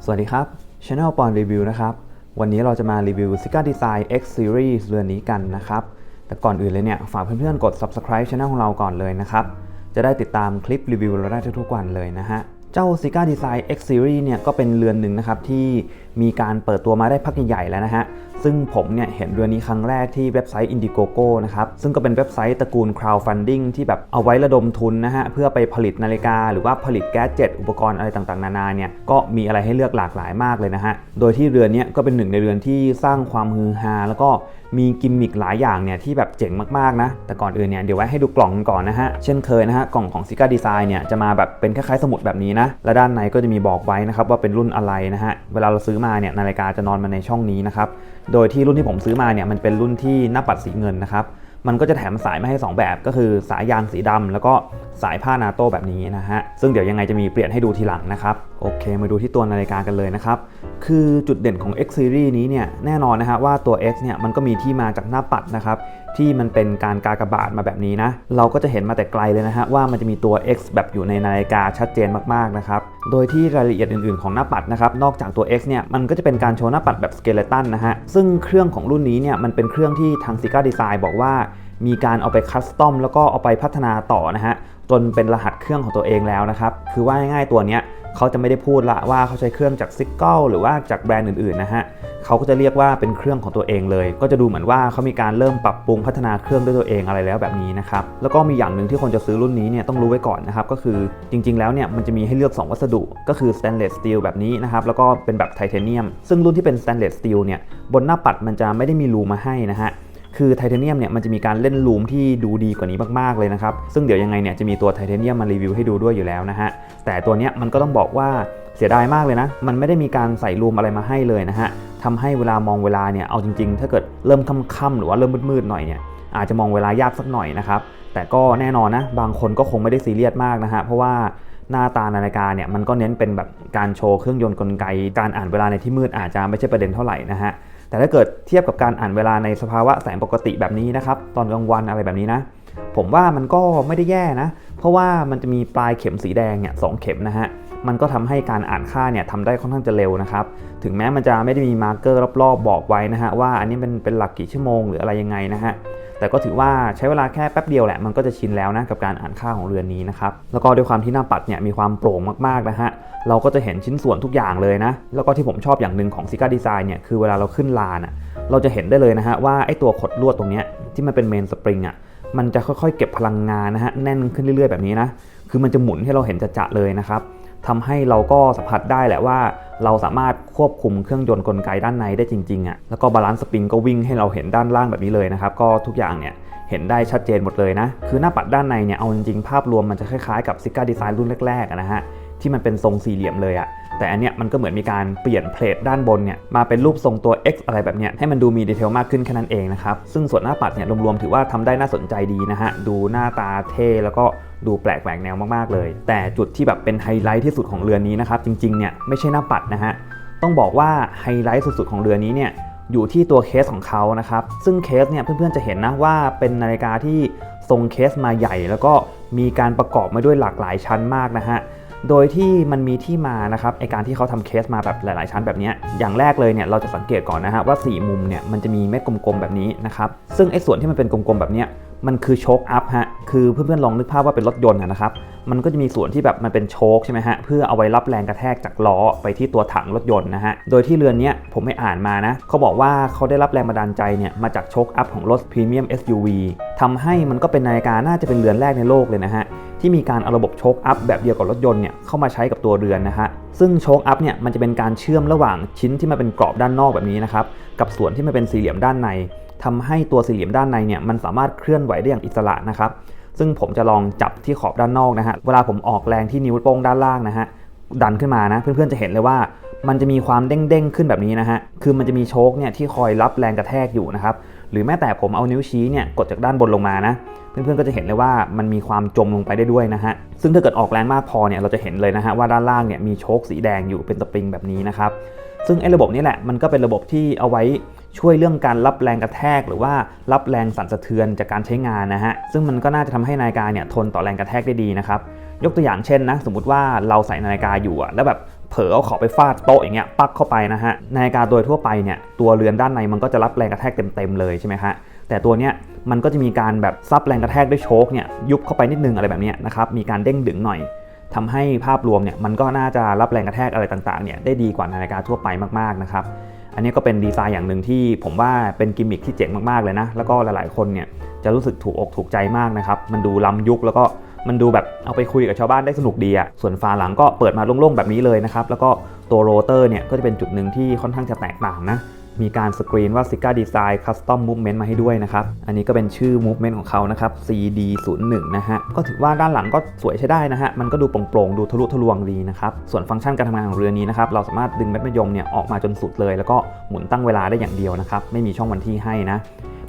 สวัสดีครับ Channel ปอนรีวิวนะครับวันนี้เราจะมารีวิว Sika Design X Series เรือนนี้กันนะครับแต่ก่อนอื่นเลยเนี่ยฝากเพื่อนๆกด Subscribe Channel ของเราก่อนเลยนะครับจะได้ติดตามคลิปรีวิวเราได้ทุกๆวันเลยนะฮะเจ้า Sika Design X Series เนี่ยก็เป็นเรือนหนึ่งนะครับที่มีการเปิดตัวมาได้พักใหญ่ๆแล้วนะฮะซึ่งผมเนี่ยเห็นเรือนนี้ครั้งแรกที่เว็บไซต์ Indiegogo นะครับซึ่งก็เป็นเว็บไซต์ตระกูล crowdfunding ที่แบบเอาไว้ระดมทุนนะฮะเพื่อไปผลิตนาฬิกาหรือว่าผลิตแกดเจ็ตอุปกรณ์อะไรต่างๆนานาเนี่ยก็มีอะไรให้เลือกหลากหลายมากเลยนะฮะโดยที่เรือนนี้ก็เป็นหนึ่งในเรือนที่สร้างความฮือฮาแล้วก็มีกิมมิคหลายอย่างเนี่ยที่แบบเจ๋งมากๆนะแต่ก่อนอื่นเนี่ยเดี๋ยวไว้ให้ดูกล่องก่อนนะฮะเช่นเคยนะฮะกล่องของ Sika Design เนี่ยจะมาแบบเป็นคล้ายๆสมุดแบบนี้นะและด้านในก็จะมีบอกไว้นะครับว่าเป็นรุ่นอะไรนะฮะเวลาเราซื้อมาเนี่ยนาฬิกาจะนอนมาในช่องนี้นะครับโดยที่รุ่นที่ผมซื้อมาเนี่ยมันเป็นรุ่นที่หน้าปัดสีเงินนะครับมันก็จะแถมสายมาให้2แบบก็คือสายยางสีดำแล้วก็สายผ้านาโต้แบบนี้นะฮะซึ่งเดี๋ยวยังไงจะมีเปลี่ยนให้ดูทีหลังนะครับโอเคมาดูที่ตัวนาฬิกากันเลยนะครับคือจุดเด่นของ X Series นี้เนี่ยแน่นอนนะฮะว่าตัว X เนี่ยมันก็มีที่มาจากหน้าปัดนะครับที่มันเป็นการกากบาทมาแบบนี้นะเราก็จะเห็นมาแต่ไกลเลยนะฮะว่ามันจะมีตัว X แบบอยู่ในนาฬิกาชัดเจนมากๆนะครับโดยที่รายละเอียดอื่นๆของหน้าปัดนะครับนอกจากตัว X เนี่ยมันก็จะเป็นการโชว์หน้าปัดแบบสเกเลตันนะฮะซึ่งเครื่องของรุ่นนี้เนี่ยมันเป็นเครื่องที่ทาง Sika Design บอกว่ามีการเอาไปคัสตอมแล้วก็เอาไปพัฒนาต่อนะฮะจนเป็นรหัสเครื่องของตัวเองแล้วนะครับคือว่าง่ายๆตัวเนี้ยเขาจะไม่ได้พูดละว่าเขาใช้เครื่องจากซิกเกิลหรือว่าจากแบรนด์อื่นๆนะฮะเขาก็จะเรียกว่าเป็นเครื่องของตัวเองเลยก็จะดูเหมือนว่าเขามีการเริ่มปรับปรุงพัฒนาเครื่องด้วยตัวเองอะไรแล้วแบบนี้นะครับแล้วก็มีอย่างหนึ่งที่คนจะซื้อรุ่นนี้เนี่ยต้องรู้ไว้ก่อนนะครับก็คือจริงๆแล้วเนี่ยมันจะมีให้เลือก2วัสดุก็คือ stainless steel แบบนี้นะครับแล้วก็เป็นแบบไทเทเนียมซึ่งรุ่นที่เป็น stainless steel เนี่ยบนหน้าปัดมันจะไม่ได้มีรูมาให้นะฮะคือไทเทเนียมเนี่ยมันจะมีการเล่นลูมที่ดูดีกว่านี้มากๆเลยนะครับซึ่งเดี๋ยวยังไงเนี่ยจะมีตัวไทเทเนียมมารีวิวให้ดูด้วยอยู่แล้วนะฮะแต่ตัวเนี้ยมันก็ต้องบอกว่าเสียดายมากเลยนะมันไม่ได้มีการใส่ลูมอะไรมาให้เลยนะฮะทำให้เวลามองเวลาเนี่ยเอาจริงๆถ้าเกิดเริ่มค่ำๆหรือว่าเริ่มมืดๆหน่อยเนี่ยอาจจะมองเวลายากสักหน่อยนะครับแต่ก็แน่นอนนะบางคนก็คงไม่ได้ซีเรียสมากนะฮะเพราะว่าหน้าตานาฬิกาเนี่ยมันก็เน้นเป็นแบบการโชว์เครื่องยนต์กลไกการอ่านเวลาในที่มืดอาจจะไม่ใช่ประเด็นเท่าไหร่นะฮะแต่ถ้าเกิดเทียบกับการอ่านเวลาในสภาวะแสงปกติแบบนี้นะครับตอนกลางวันอะไรแบบนี้นะผมว่ามันก็ไม่ได้แย่นะเพราะว่ามันจะมีปลายเข็มสีแดงเนี่ย2 เข็มนะฮะมันก็ทำให้การอ่านค่าเนี่ยทำได้ค่อนข้างจะเร็วนะครับถึงแม้มันจะไม่ได้มีมาร์กเกอร์รอบๆบอกไว้นะฮะว่าอันนี้เป็นหลักกี่ชั่วโมงหรืออะไรยังไงนะฮะแต่ก็ถือว่าใช้เวลาแค่แป๊บเดียวแหละมันก็จะชินแล้วนะกับการอ่านค่าของเรือนนี้นะครับแล้วก็ด้วยความที่หน้าปัดเนี่ยมีความโปร่งมากๆนะฮะเราก็จะเห็นชิ้นส่วนทุกอย่างเลยนะแล้วก็ที่ผมชอบอย่างหนึ่งของ Sika Design เนี่ยคือเวลาเราขึ้นลานเราจะเห็นได้เลยนะฮะว่าไอ้ตัวขดลวดตรงนี้ที่มันเป็นเมนสปริงมันจะค่อยๆเก็บพลังงานนะฮะแน่นขึ้นเรื่อยๆแบบนี้นะคือมันจะหมุนให้เราเห็นจะเลยนะครับทำให้เราก็สัมผัสได้แหละว่าเราสามารถควบคุมเครื่องยนต์กลไกด้านในได้จริงๆแล้วก็บาลานซ์สปริงก็วิ่งให้เราเห็นด้านล่างแบบนี้เลยนะครับก็ทุกอย่างเนี่ยเห็นได้ชัดเจนหมดเลยนะคือหน้าปัดด้านในเนี่ยเอาจริงๆภาพรวมมันจะคล้ายๆกับ Sika Design รุ่นแรกๆนะฮะที่มันเป็นทรงสี่เหลี่ยมเลยแต่อันเนี้ยมันก็เหมือนมีการเปลี่ยนเพลทด้านบนเนี่ยมาเป็นรูปทรงตัว X อะไรแบบเนี้ยให้มันดูมีดีเทลมากขึ้นแค่นั้นเองนะครับซึ่งส่วนหน้าปัดเนี่ยรวมๆถือว่าทำได้น่าสนใจดีนะฮะดูหน้าตาเท่แล้วก็ดูแปลกแหวกแนวมากๆเลยแต่จุดที่แบบเป็นไฮไลท์ที่สุดของเรือนนี้นะครับจริงๆเนี่ยไม่ใช่หน้าปัดนะฮะต้องบอกว่าไฮไลท์สุดๆของเรือนนี้เนี่ยอยู่ที่ตัวเคสของเขานะครับซึ่งเคสเนี่ยเพื่อนๆจะเห็นนะว่าเป็นนาฬิกาที่ทรงเคสมาใหญ่แล้วก็มีการประกอบมาด้วยหลากหลายชั้นมากนะฮะโดยที่มันมีที่มานะครับไอการที่เขาทำเคสมาแบบหลายๆชั้นแบบนี้อย่างแรกเลยเนี่ยเราจะสังเกตก่อนนะฮะว่า4มุมเนี่ยมันจะมีเม็ดกลมๆแบบนี้นะครับซึ่งไอส่วนที่มันเป็นกลมๆแบบนี้มันคือโชคอัพฮะคือเพื่อนๆลองนึกภาพว่าเป็นรถยนต์นะครับมันก็จะมีส่วนที่แบบมันเป็นโชคใช่ไหมฮะเพื่อเอาไว้รับแรงกระแทกจากล้อไปที่ตัวถังรถยนต์นะฮะโดยที่เรือนนี้ผมไม่อ่านมานะเขาบอกว่าเขาได้รับแรงบันดาลใจเนี่ยมาจากโชคอัพของรถพรีเมียม SUV ทำให้มันก็เป็นนาฬิกาน่าจะเป็นเรือนแรกในโลกเลยนะฮะที่มีการเอาระบบโชคอัพแบบเดียวกับรถยนต์เนี่ยเข้ามาใช้กับตัวเรือนนะฮะซึ่งโชคอัพเนี่ยมันจะเป็นการเชื่อมระหว่างชิ้นที่มันเป็นกรอบด้านนอกแบบนี้นะครับกับส่วนที่มันเป็นสี่เหลี่ยมด้านในทำให้ตัวสี่เหลี่ยมด้านในเนี่ยมันสามารถเคลื่อนไหวได้อย่างอิสระนะครับซึ่งผมจะลองจับที่ขอบด้านนอกนะฮะเวลาผมออกแรงที่นิ้วโป้งด้านล่างนะฮะดันขึ้นมานะเพื่อนๆจะเห็นเลยว่ามันจะมีความเด้งๆขึ้นแบบนี้นะฮะคือมันจะมีโชคเนี่ยที่คอยรับแรงกระแทกอยู่นะครับหรือแม้แต่ผมเอานิ้วชี้เนี่ยกดจากด้านบนลงมานะเพื่อนๆก็จะเห็นเลยว่ามันมีความจมลงไปได้ด้วยนะฮะซึ่งถ้าเกิดออกแรงมากพอเนี่ยเราจะเห็นเลยนะฮะว่าด้านล่างเนี่ยมีโชคสีแดงอยู่เป็นสปริงแบบนี้นะครับซึ่งไอ้ระบบนี้แหละมันก็เป็นระบบที่เอาไว้ช่วยเรื่องการรับแรงกระแทกหรือว่ารับแรงสั่นสะเทือนจากการใช้งานนะฮะซึ่งมันก็น่าจะทำให้นาฬิกาเนี่ยทนต่อแรงกระแทกได้ดีนะครับ ยกตัวอย่างเช่นนะสมมุติว่าเราใส่นาฬิกาอยู่แล้วแบบ เผลอเอาขอบไปฟาดโต๊ะอย่างเงี้ยปักเข้าไปนะฮะนาฬิกาโดยทั่วไปเนี่ยตัวเรือนด้านในมันก็จะรับแรงกระแทกเต็มเลยใช่ไหมฮะแต่ตัวเนี้ยมันก็จะมีการแบบซับแรงกระแทกด้วยโชคเนี่ยยุบเข้าไปนิดนึงอะไรแบบนี้นะครับมีการเด้งดึงหน่อยทำให้ภาพรวมเนี่ยมันก็น่าจะรับแรงกระแทกอะไรต่างๆเนี่ยได้ดีกว่านาฬิกาทั่วไปมากๆนะครับอันนี้ก็เป็นดีไซน์อย่างหนึ่งที่ผมว่าเป็นกิมมิคที่เจ๋งมากๆเลยนะแล้วก็หลายๆคนเนี่ยจะรู้สึกถูกอกถูกใจมากนะครับมันดูล้ำยุคแล้วก็มันดูแบบเอาไปคุยกับชาวบ้านได้สนุกดีอ่ะส่วนฝาหลังก็เปิดมาโล่งๆแบบนี้เลยนะครับแล้วก็ตัวโรเตอร์เนี่ยก็จะเป็นจุดหนึ่งที่ค่อนข้างจะแตกต่างนะมีการสกรีนว่า Sika Design Custom Movement มาให้ด้วยนะครับอันนี้ก็เป็นชื่อ Movement ของเขานะครับ CD01 นะฮะก็ถือว่าด้านหลังก็สวยใช้ได้นะฮะมันก็ดูโปร่งๆดูทะลุทะลวงดีนะครับส่วนฟังก์ชันการทำงานของเรือนี้นะครับเราสามารถดึงเม็ดมะยมเนี่ยออกมาจนสุดเลยแล้วก็หมุนตั้งเวลาได้อย่างเดียวนะครับไม่มีช่องวันที่ให้นะ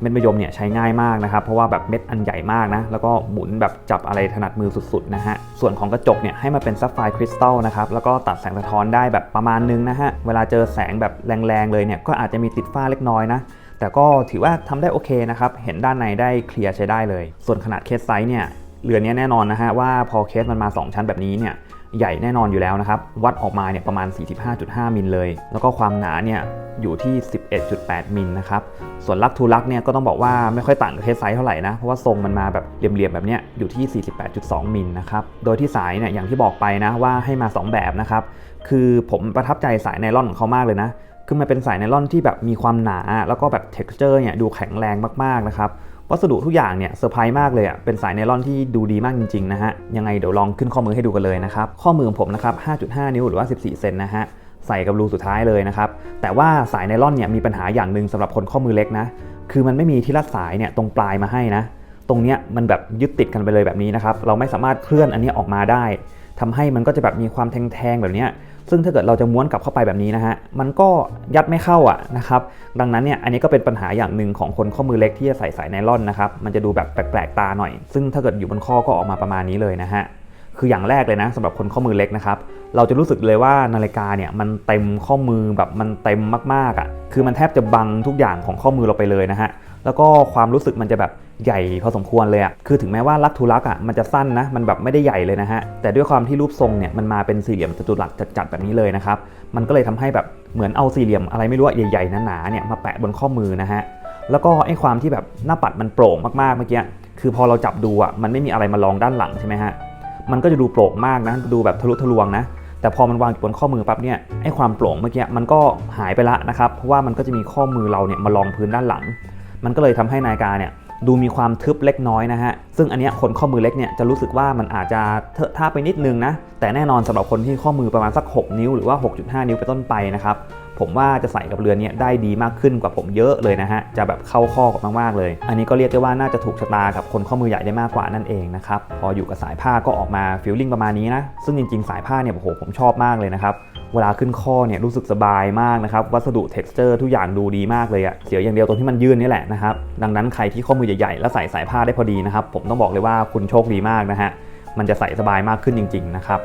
เม็ดมะยมเนี่ยใช้ง่ายมากนะครับเพราะว่าแบบเม็ดอันใหญ่มากนะแล้วก็หมุนแบบจับอะไรถนัดมือสุดๆนะฮะส่วนของกระจกเนี่ยให้มาเป็นซัฟไฟร์คริสตัลนะครับแล้วก็ตัดแสงสะท้อนได้แบบประมาณนึงนะฮะเวลาเจอแสงแบบแรงๆเลยเนี่ยก็อาจจะมีติดฝ้าเล็กน้อยนะแต่ก็ถือว่าทำได้โอเคนะครับเห็นด้านในได้เคลียร์ใช้ได้เลยส่วนขนาดเคสไซส์เนี่ยเรือนี้แน่นอนนะฮะว่าพอเคสมันมา2ชั้นแบบนี้เนี่ยใหญ่แน่นอนอยู่แล้วนะครับวัดออกมาเนี่ยประมาณ 45.5 มิลเลยแล้วก็ความหนาเนี่ยอยู่ที่ 11.8 มิลนะครับส่วนลักทูลักเนี่ยก็ต้องบอกว่าไม่ค่อยต่างกับเคสไซส์เท่าไหร่นะเพราะว่าทรงมันมาแบบเหลี่ยมๆแบบเนี้ยอยู่ที่ 48.2 มิลนะครับโดยที่สายเนี่ยอย่างที่บอกไปนะว่าให้มา2แบบนะครับคือผมประทับใจสายไนลอนของเขามากเลยนะคือมันเป็นสายไนลอนที่แบบมีความหนาแล้วก็แบบ texture เนี่ยดูแข็งแรงมากๆนะครับวัสดุทุกอย่างเนี่ยเซอร์ไพรส์มากเลยอ่ะเป็นสายไนลอนที่ดูดีมากจริงๆนะฮะยังไงเดี๋ยวลองขึ้นข้อมือให้ดูกันเลยนะครับข้อมือของผมนะครับ 5.5 นิ้วหรือว่า14เซนนะฮะใส่กับรูสุดท้ายเลยนะครับแต่ว่าสายไนลอนเนี่ยมีปัญหาอย่างหนึ่งสำหรับคนข้อมือเล็กนะคือมันไม่มีที่รัดสายเนี่ยตรงปลายมาให้นะตรงเนี้ยมันแบบยึดติดกันไปเลยแบบนี้นะครับเราไม่สามารถเคลื่อนอันนี้ออกมาได้ทำให้มันก็จะแบบมีความแทงๆแบบนี้ซึ่งถ้าเกิดเราจะม้วนกลับเข้าไปแบบนี้นะฮะมันก็ยัดไม่เข้าอ่ะนะครับดังนั้นเนี่ยอันนี้ก็เป็นปัญหาอย่างหนึ่งของคนข้อมือเล็กที่จะใส่สายไนลอนนะครับมันจะดูแบบแปลกๆตาหน่อยซึ่งถ้าเกิดอยู่บนข้อก็ออกมาประมาณนี้เลยนะฮะคืออย่างแรกเลยนะสำหรับคนข้อมือเล็กนะครับเราจะรู้สึกเลยว่านาฬิกาเนี่ยมันเต็มข้อมือแบบมันเต็มมากๆอ่ะคือมันแทบจะบังทุกอย่างของข้อมือเราไปเลยนะฮะแล้วก็ความรู้สึกมันจะแบบใหญ่พอสมควรเลยอ่ะคือถึงแม้ว่าลักทูลักอ่ะมันจะสั้นนะมันแบบไม่ได้ใหญ่เลยนะฮะแต่ด้วยความที่รูปทรงเนี่ยมันมาเป็นสี่เหลี่ยมจัตุรัสจัดๆแบบนี้เลยนะครับมันก็เลยทำให้แบบเหมือนเอาสี่เหลี่ยมอะไรไม่รู้ใหญ่ๆหนาๆเนี่ยมาแปะบนข้อมือนะฮะแล้วก็ไอ้ความที่แบบหน้าปัดมันโปร่งมากๆเมื่อกี้คือพอเราจับดูอ่ะมันไม่มีอะไรมารองด้านหลังใช่ไหมฮะมันก็จะดูโปร่งมากนะดูแบบทะลุทะลวงนะแต่พอมันวางอยู่บนข้อมือปั๊บเนี่ยไอ้ความโปร่งเมื่อกี้มันก็หายไปละนะครับเพราะว่ามันก็จะมีข้อมือเราเนี่ยมารองพื้นด้านหลังมันก็เลยทำให้นาฬิกาเนี่ยดูมีความทึบเล็กน้อยนะฮะซึ่งอันนี้คนข้อมือเล็กเนี่ยจะรู้สึกว่ามันอาจจะเถอะท่าไปนิดนึงนะแต่แน่นอนสำหรับคนที่ข้อมือประมาณสัก6นิ้วหรือว่า 6.5 นิ้วเป็นต้นไปนะครับผมว่าจะใส่กับเรือนนี้ได้ดีมากขึ้นกว่าผมเยอะเลยนะฮะจะแบบเข้าข้อกับมากๆเลยอันนี้ก็เรียกได้ว่าน่าจะถูกชะตากับคนข้อมือใหญ่ได้มากกว่านั่นเองนะครับพออยู่กับสายผ้าก็ออกมาฟีลลิ่งประมาณนี้นะซึ่งจริงๆสายผ้าเนี่ยโอ้โหผมชอบมากเลยนะครับเวลาขึ้นข้อเนี่ยรู้สึกสบายมากนะครับวัสดุ texture ทุกอย่างดูดีมากเลยอะเสียอย่างเดียวตรงที่มันยื่นนี่แหละนะครับดังนั้นใครที่ข้อมือใหญ่ๆแล้วใส่สายผ้าได้พอดีนะครับผมต้องบอกเลยว่าคุณโชคดีมากนะฮะมันจะใส่สบายมากขึ้นจริงๆนะครับ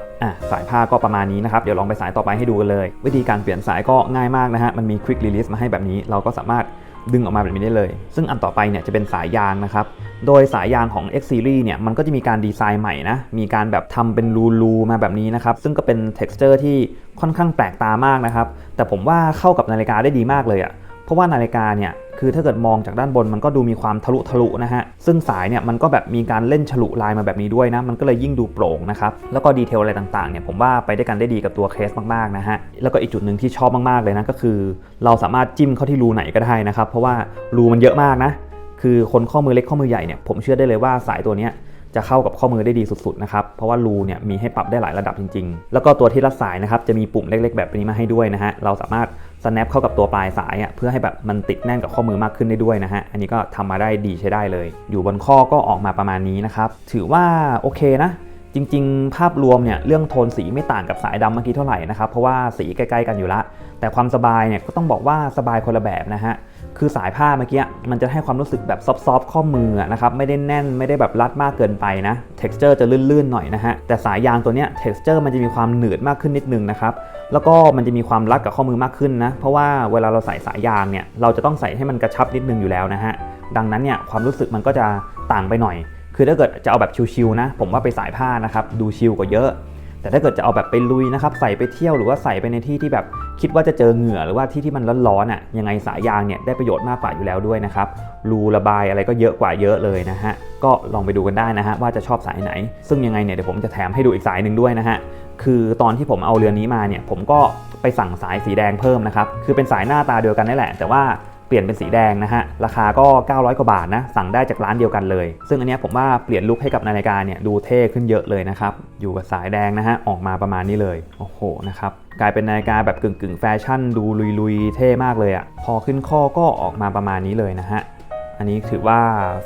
สายผ้าก็ประมาณนี้นะครับเดี๋ยวลองไปสายต่อไปให้ดูกันเลยวิธีการเปลี่ยนสายก็ง่ายมากนะฮะมันมี quick release มาให้แบบนี้เราก็สามารถดึงออกมาแบบนี้ได้เลยซึ่งอันต่อไปเนี่ยจะเป็นสายยางนะครับโดยสายยางของ X Series เนี่ยมันก็จะมีการดีไซน์ใหม่นะมีการแบบทำเป็นรูมาแบบนี้นะครับซึ่งก็เป็น texture ที่ค่อนข้างแปลกตามากนะครับแต่ผมว่าเข้ากับนาฬิกาได้ดีมากเลยอะเพราะว่านาฬิกาเนี่ยคือถ้าเกิดมองจากด้านบนมันก็ดูมีความทะลุนะฮะซึ่งสายเนี่ยมันก็แบบมีการเล่นฉลุลายมาแบบนี้ด้วยนะมันก็เลยยิ่งดูโปร่งนะครับแล้วก็ดีเทลอะไรต่างๆเนี่ยผมว่าไปได้กันได้ดีกับตัวเคสมากๆนะฮะแล้วก็อีกจุดหนึ่งที่ชอบมากๆเลยนะก็คือเราสามารถจิ้มเข้าที่รูไหนก็ได้นะครับเพราะว่ารูมันเยอะมากนะคือคนข้อมือเล็กข้อมือใหญ่เนี่ยผมเชื่อได้เลยว่าสายตัวนี้จะเข้ากับข้อมือได้ดีสุดๆนะครับเพราะว่ารูเนี่ยมีให้ปรับได้หลายระดับจริงๆแล้วก็ตัวที่รัดสายนะครับจะมีปุ่มเล็กๆแบบนี้มาให้ด้วยนะฮะเราสามารถsnap เข้ากับตัวปลายสายเพื่อให้แบบมันติดแน่นกับข้อมือมากขึ้นได้ด้วยนะฮะอันนี้ก็ทำมาได้ดีใช้ได้เลยอยู่บนข้อก็ออกมาประมาณนี้นะครับถือว่าโอเคนะจริงๆภาพรวมเนี่ยเรื่องโทนสีไม่ต่างกับสายดำเมื่อกี้เท่าไหร่นะครับเพราะว่าสีใกล้ๆกันอยู่ละแต่ความสบายเนี่ยก็ต้องบอกว่าสบายคนละแบบนะฮะคือสายผ้าเมื่อกี้มันจะให้ความรู้สึกแบบซอฟต์ๆข้อมือนะครับไม่ได้แน่นไม่ได้แบบรัดมากเกินไปนะ texture จะลื่นๆหน่อยนะฮะแต่สายยางตัวเนี้ย texture มันจะมีความหนืดมากขึ้นนิดนึงนะครับแล้วก็มันจะมีความรัดกับข้อมือมากขึ้นนะเพราะว่าเวลาเราใส่สายยางเนี่ยเราจะต้องใส่ให้มันกระชับนิดนึงอยู่แล้วนะฮะดังนั้นเนี่ยความรู้สึกมันก็จะต่างไปหน่อยคือถ้าเกิดจะเอาแบบชิลๆนะผมว่าไปสายผ้านะครับดูชิลกว่าเยอะ แต่ถ้าเกิดจะเอาแบบไปลุยนะครับใส่ไปเที่ยวหรือว่าใส่ไปในที่ที่แบบคิดว่าจะเจอเหงื่อหรือว่าที่มันร้อนๆยังไงสายยางเนี่ยได้ประโยชน์มากกว่าอยู่แล้วด้วยนะครับรูระบายอะไรก็เยอะกว่าเยอะเลยนะฮะก็ลองไปดูกันได้นะฮะว่าจะชอบสายไหนซึ่งยังไงเนี่ยเดี๋ยวผมจะแถมให้ดูอีกสายหนึ่งด้วยนะฮะคือตอนที่ผมเอาเรือนนี้มาเนี่ยผมก็ไปสั่งสายสีแดงเพิ่มนะครับคือเป็นสายหน้าตาเดียวกันนี่แหละแต่ว่าเปลี่ยนเป็นสีแดงนะฮะราคาก็900กว่าบาทนะสั่งได้จากร้านเดียวกันเลยซึ่งอันนี้ผมว่าเปลี่ยนลุคให้กับนาฬิกาเนี่ยดูเท่ขึ้นเยอะเลยนะครับอยู่กับสายแดงนะฮะออกมาประมาณนี้เลยโอ้โหนะครับกลายเป็นนาฬิกาแบบกึ่งแฟชั่นดูลุยๆเท่มากเลยอ่ะพอขึ้นข้อก็ออกมาประมาณนี้เลยนะฮะอันนี้ถือว่า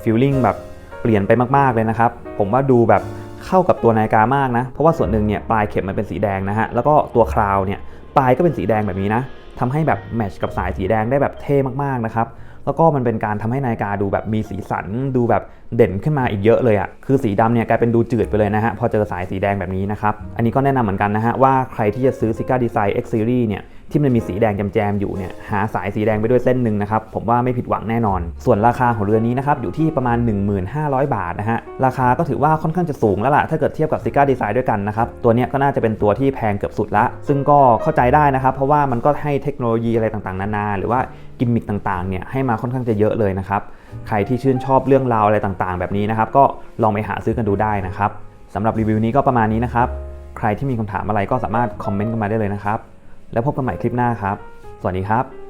ฟีลลิ่งแบบเปลี่ยนไปมากๆเลยนะครับผมว่าดูแบบเข้ากับตัวนาฬิกามากนะเพราะว่าส่วนหนึ่งเนี่ยปลายเข็มมันเป็นสีแดงนะฮะแล้วก็ตัวคราวเนี่ยปลายก็เป็นสีแดงแบบนี้นะทำให้แบบแมทช์กับสายสีแดงได้แบบเท่มากๆนะครับแล้วก็มันเป็นการทำให้นาฬิกาดูแบบมีสีสันดูแบบเด่นขึ้นมาอีกเยอะเลยอ่ะคือสีดำเนี่ยกลายเป็นดูจืดไปเลยนะฮะพอเจอสายสีแดงแบบนี้นะครับอันนี้ก็แนะนำเหมือนกันนะฮะว่าใครที่จะซื้อ Sika Design X Series เนี่ยที่มันมีสีแดงแจมๆอยู่เนี่ยหาสายสีแดงไปด้วยเส้นหนึ่งนะครับผมว่าไม่ผิดหวังแน่นอนส่วนราคาของเรือนนี้นะครับอยู่ที่ประมาณ 15,000 บาทนะฮะราคาก็ถือว่าค่อนข้างจะสูงแล้วล่ะถ้าเกิดเทียบกับ Sika Design ด้วยกันนะครับตัวนี้ก็น่าจะเป็นตัวที่แพงเกือบสุดละซึ่งก็เข้าใจได้นะครับเพราะว่ามันก็ให้เทคโนโลยีอะไรต่างๆนานาหรือว่ากิมมิคต่างๆเนี่ยให้มาค่อนข้างจะเยอะเลยนะครับใครที่ชื่นชอบเรื่องราวอะไรต่างๆแบบนี้นะครับก็ลองไปหาซื้อกันดูได้นะครับสำหรับรีวิวนี้ก็ประมาณนี้นะครับใครที่มีคำถามอะไรก็สามารถคอมเมนต์กันมาได้เลยนะครับแล้วพบกันใหม่คลิปหน้าครับสวัสดีครับ